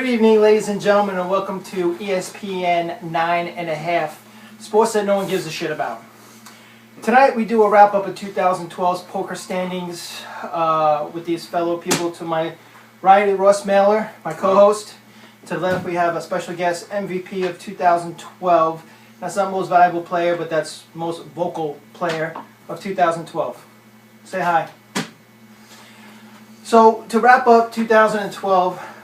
evening, ladies and gentlemen, and welcome to ESPN 9½, sports that no one gives a shit about. Tonight we do a wrap-up of 2012's poker standings with these fellow people. To my right, Ross Mailer, my co-host. To the left, we have a special guest, MVP of 2012. That's not most valuable player, but that's most vocal player of 2012. Say hi. So, to wrap up 2012,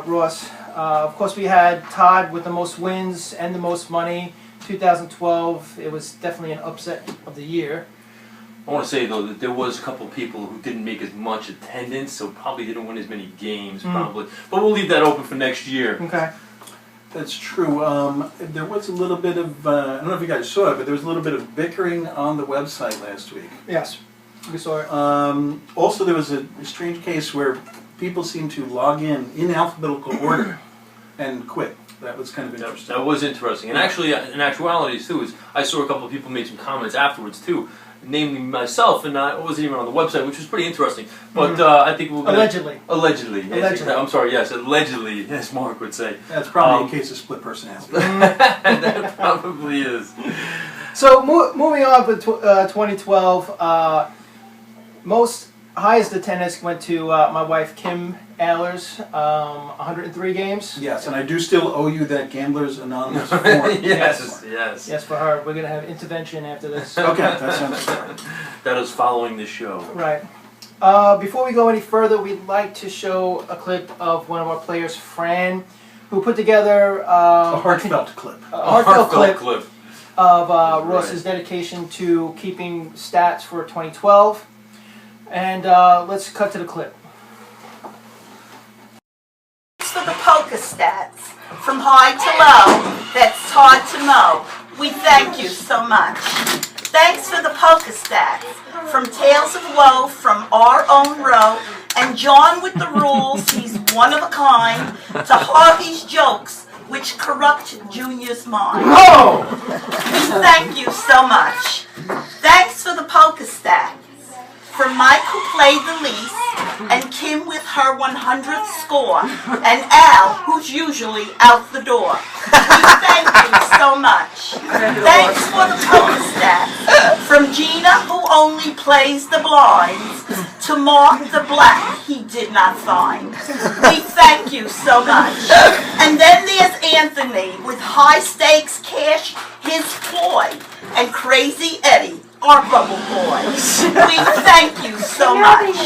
Ross, of course we had Todd with the most wins and the most money. 2012, it was definitely an upset of the year. I want to say, though, that there was a couple of people who didn't make as much attendance, so probably didn't win as many games, probably. But we'll leave that open for next year. Okay. That's true. There was a little bit of, I don't know if you guys saw it, but there was a little bit of bickering on the website last week. Yes, we saw it. Also, there was a strange case where people seemed to log in alphabetical order and quit. That was kind of interesting. That was interesting. And actually, in actuality, too, I saw a couple of people made some comments afterwards, too, namely myself, and I wasn't even on the website, which was pretty interesting. But I think we're going to... Allegedly. Yes, Allegedly. I'm sorry, yes, allegedly, as Mark would say. That's probably a case of split personality. That probably is. So, moving on with 2012, most highest attendance went to my wife, Kim Ehlers, 103 games. Yes, and I do still owe you that Gamblers Anonymous form. Yes. Yes, for her. We're going to have intervention after this. Okay, that sounds good. That is following the show. Right. Before we go any further, we'd like to show a clip of one of our players, Fran, who put together A heartfelt clip. A heartfelt clip of Ross's Right. dedication to keeping stats for 2012. And let's cut to the clip. For the poker stats, from high to low, that's hard to know. We thank you so much. Thanks for the poker stats, from Tales of Woe, from our own row, and John with the rules, he's one of a kind, to Harvey's jokes, which corrupt Junior's mind. Oh! We thank you so much. Thanks for the poker stats, from Mike, who played the least, and Kim with her 100th score, and Al, who's usually out the door. We thank you so much. Thanks for the poker stats, from Gina, who only plays the blinds, to Mark the Black he did not find. We thank you so much. And then there's Anthony with high stakes cash, his ploy, and Crazy Eddie, our bubble boy. We thank you so much.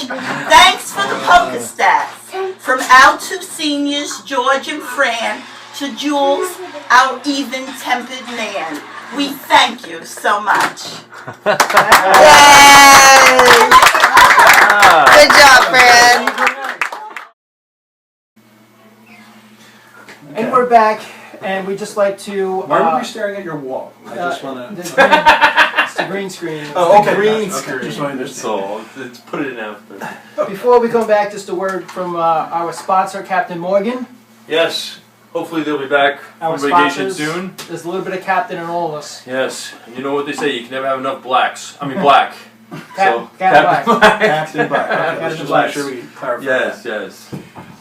Thanks for the poker stats, from our two seniors, George and Fran, to Jules, our even-tempered man. We thank you so much. Yay! Good job, Fran. And we're back, and we just like to... Why are we staring at your wall? I just want to... It's the green screen. Oh, okay. Green Okay, screen. just want to That's understand. all. Let's put it in after. Before we come back, just a word from our sponsor, Captain Morgan. Yes. Hopefully they'll be back Our from vacation sponsors. soon. There's a little bit of captain in all of us. Yes. And you know what they say, you can never have enough blacks. I mean black. Captain Captain Black. Captain Black. Okay, let's Captain just Black. make sure we clarify Yes, that. yes.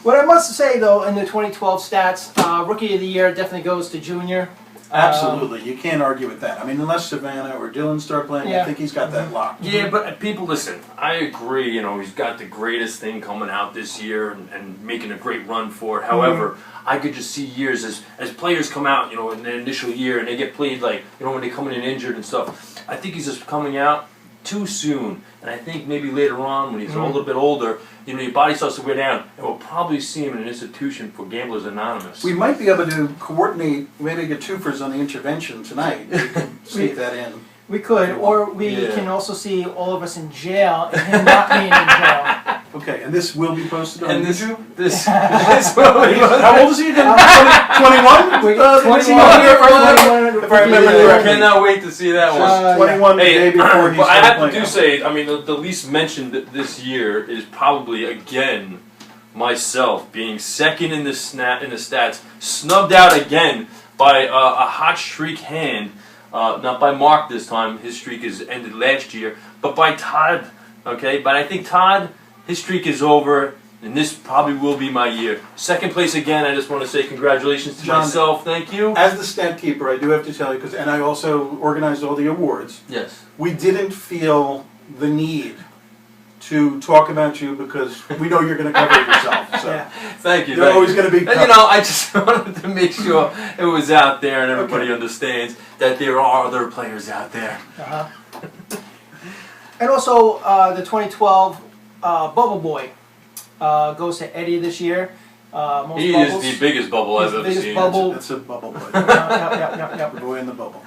What I must say, though, in the 2012 stats, Rookie of the Year definitely goes to Junior. Absolutely, you can't argue with that. I mean, unless Savannah or Dylan start playing, Yeah. I think he's got that locked. Yeah, but people, listen, I agree, you know, he's got the greatest thing coming out this year and making a great run for it. However, I could just see years as players come out, you know, in their initial year and they get played like, you know, when they come in injured and stuff. I think he's just coming out too soon. And I think maybe later on, when he's a little bit older, you know, your body starts to wear down, and we'll probably see him in an institution for Gamblers Anonymous. We might be able to coordinate, maybe get twofers on the intervention tonight. We can sneak that in. We could, or we Yeah. can also see all of us in jail and him not being in jail. Okay, and this will be posted on And this YouTube? How old is he again? 21? 21. If I remember I correctly. cannot wait to see that one. 21 the day before he but I started have to playing. say, I mean, the least mentioned this year is probably again myself being second in the stats, snubbed out again by a hot streak hand, not by Mark this time. His streak is ended last year, but by Todd. Okay, but I think Todd, his streak is over. and this probably will be my year. Second place again. I just want to say congratulations to John, myself. Thank you. As the stat keeper, I do have to tell you, and I also organized all the awards, Yes. we didn't feel the need to talk about you because we know you're going to cover it yourself. So Yeah. Thank you. you're thank always you. going to be And, you know, I just wanted to make sure it was out there and everybody understands that there are other players out there. Uh-huh. And also, the 2012 Bubble Boy goes to Eddie this year. Most He bubbles. is the biggest bubble He's I've the ever biggest seen. bubble. That's a bubble boy. Yep. The boy in the bubble.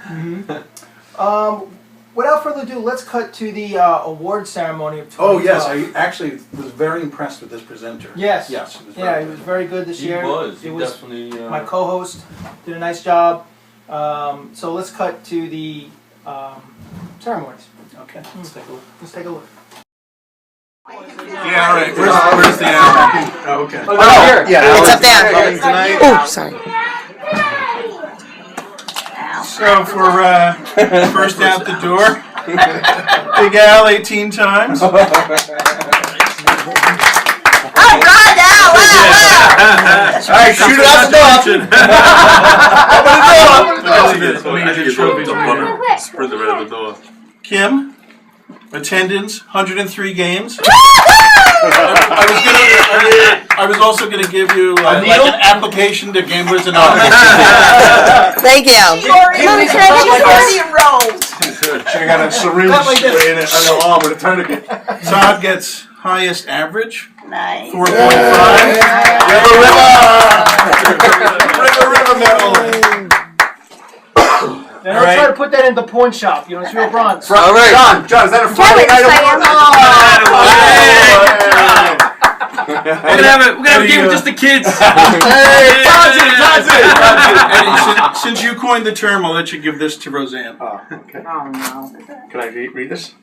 Without further ado, let's cut to the award ceremony of 2012. Oh yes, I actually was very impressed with this presenter. Yes. Yes. It was Yeah, very he was good. very good this He year. was. He It was definitely. my co-host did a nice job. So let's cut to the ceremonies. Okay, let's take a look. Let's take a look. Yeah, all right. Where's the album? Oh, okay. Here. Yeah, it's up there. Coming tonight. Oh, sorry. So for first out the door, Big Al 18 times. All right, Al, All right, shoot it out the door. Spread the red of the door. Kim, attendance 103 games. I was also going to give you like an application to Gamblers Anonymous. Thank you. He's already enrolled. I got a syringe Not like this. in the arm with a tourniquet. Todd gets highest average, Nice. 4.5. River medal. Now All don't right. try to put that in the pawn shop. You know, it's real bronze. All right. John, is that a Friday night We're gonna have a game with just the kids. Eddie, since you coined the term, I'll let you give this to Roseanne. Oh, okay. Oh, no. Can I read this?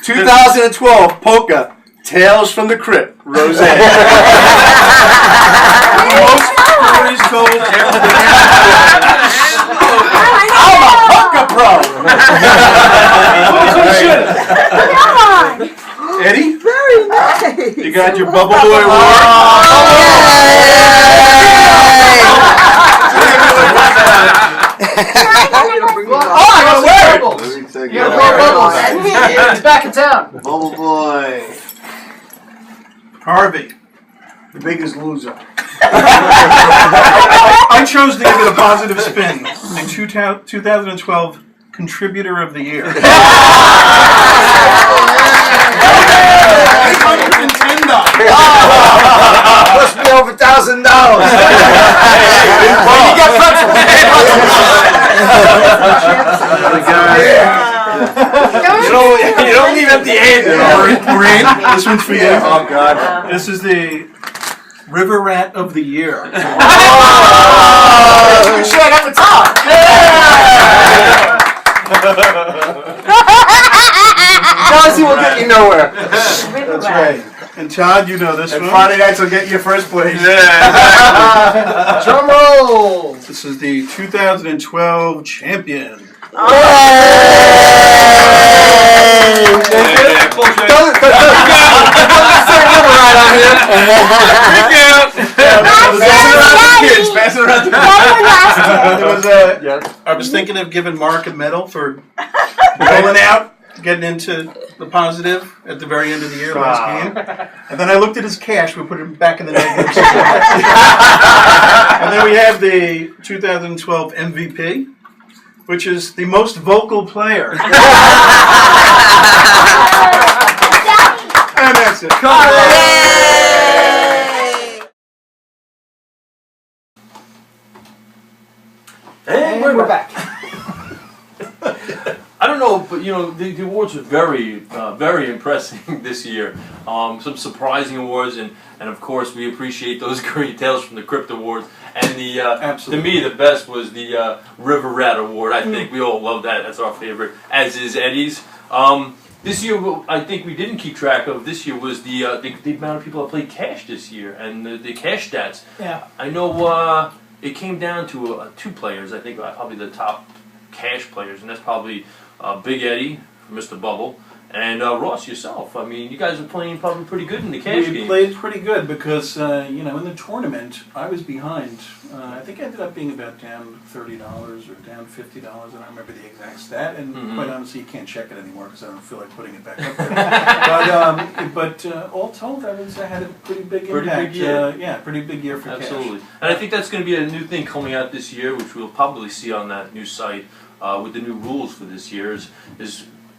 2012 Polka Tales from the Crypt, Roseanne. Most stories told after the I'm a polka pro. Eddie, Very nice. you got your Bubble Boy award. Oh, I got bubbles. You gotta blow bubbles. It's back in town. Bubble Boy. Harvey. The biggest loser. I chose to give it a positive spin. The 2012 Contributor of the Year. $810. Must be over $1,000. You got you don't leave at the end. Maureen, this one's for you. Oh God. This is the River Rat of the Year. You should have got the top. Jealousy will get you nowhere. That's right. And Todd, you know this And one. Friday nights will get you first place. Drum roll. This is the 2012 champion. I was thinking of giving Mark a medal for rolling out, getting into the positive at the very end of the year last game. And then I looked at his cash, we put him back in the negatives. And then we have the 2012 MVP, which is the most vocal player. And that's it. And We're back. I don't know, but you know, the awards were very, very impressive this year. Some surprising awards, and of course we appreciate those great Tales from the Crypt awards. And the Absolutely. to me the best was the River Rat award. I think we all love that. That's our favorite, as is Eddie's. This year, I think we didn't keep track of. This year was the amount of people that played cash this year, and the cash stats. Yeah. I know it came down to 2 players. I think probably the top cash players, and that's probably Big Eddie, Mr. Bubble, And Ross, yourself. I mean, you guys are playing probably pretty good in the cash We game. played pretty good because, in the tournament, I was behind. I think I ended up being about down $30 or down $50. I don't remember the exact stat. And quite honestly, you can't check it anymore because I don't feel like putting it back up there. but all told, I had a pretty big Pretty impact. big year. Yeah, pretty big year for Absolutely. cash. And I think that's going to be a new thing coming out this year, which we'll probably see on that new site with the new rules for this year. Is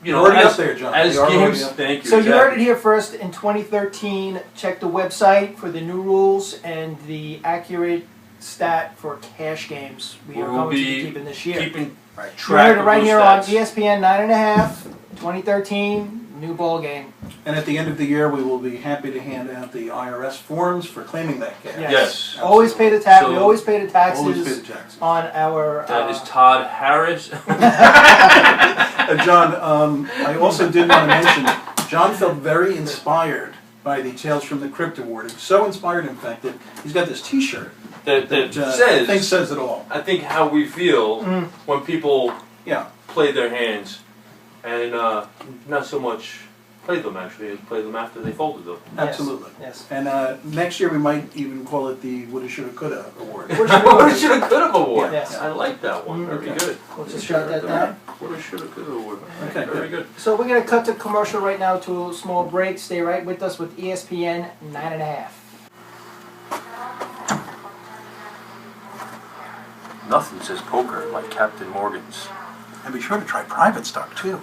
Already as, up there, John. as They are already games. up. Thank you. So you heard it exactly. here first. In 2013, check the website for the new rules and the accurate stat for cash games. We are We'll going to be be keeping this year. Keeping You track heard it of right those here on stats. ESPN 9.5, 2013, new ball game. And at the end of the year, we will be happy to hand out the IRS forms for claiming that cash. Yes. Always pay the tax. So- We always pay the taxes Always pay the taxes. on our. That is Todd Harris. John, I also did want to mention, John felt very inspired by the Tales from the Crypt Award. So inspired, in fact, that he's got this T-shirt that that I think says it all. I think how we feel when people Yeah. play their hands and not so much play them actually, play them after they folded them. Absolutely. Yes. And next year we might even call it the Woulda, Shoulda, Coulda Award. What a shoulda coulda award. Yes. I like that one. Very Okay. good. We'll just jot that down. What a shoulda coulda award. Okay, Very good. So we're going to cut to commercial right now to a small break. Stay right with us with ESPN 9.5. Nothing says poker like Captain Morgan's. And be sure to try private stock, too.